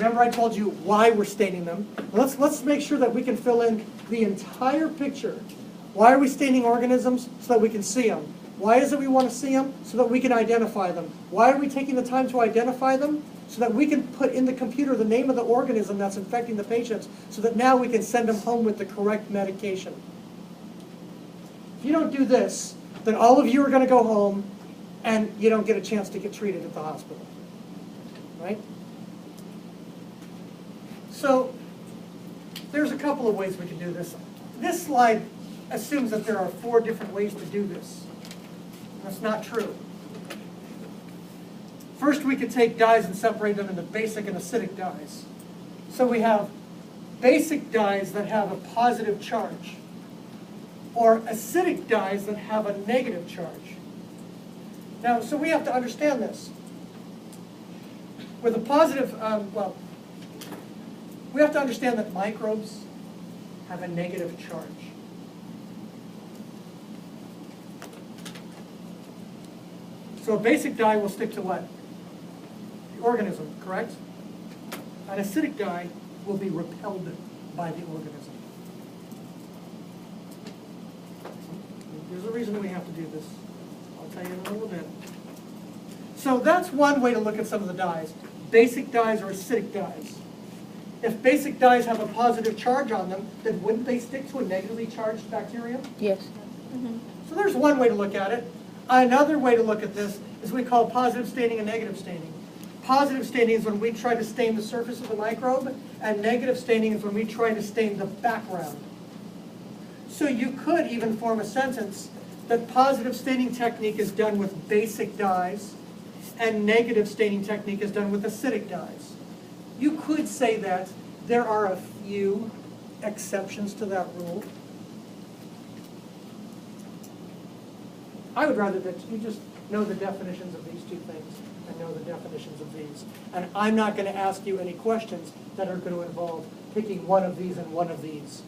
Remember I told you why we're staining them. Let's make sure that we can fill in the entire picture. Why are we staining organisms? So that we can see them. Why is it we want to see them? So that we can identify them. Why are we taking the time to identify them? So that we can put in the computer the name of the organism that's infecting the patients, so that now we can send them home with the correct medication. If you don't do this, then all of you are going to go home and you don't get a chance to get treated at the hospital. Right? So there's a couple of ways we can do this. This slide assumes that there are 4 different ways to do this. That's not true. First, we could take dyes and separate them into basic and acidic dyes. So we have basic dyes that have a positive charge, or acidic dyes that have a negative charge. Now, so we have to understand this. With a positive, we have to understand that microbes have a negative charge. So a basic dye will stick to what? The organism, correct? An acidic dye will be repelled by the organism. There's a reason we have to do this. I'll tell you in a little bit. So that's one way to look at some of the dyes. Basic dyes or acidic dyes. If basic dyes have a positive charge on them, then wouldn't they stick to a negatively charged bacterium? Yes. So there's one way to look at it. Another way to look at this is we call positive staining and negative staining. Positive staining is when we try to stain the surface of the microbe, and negative staining is when we try to stain the background. So you could even form a sentence that positive staining technique is done with basic dyes, and negative staining technique is done with acidic dyes. You could say that there are a few exceptions to that rule. I would rather that you just know the definitions of these 2 things and know the definitions of these. And I'm not going to ask you any questions that are going to involve picking one of these and one of these.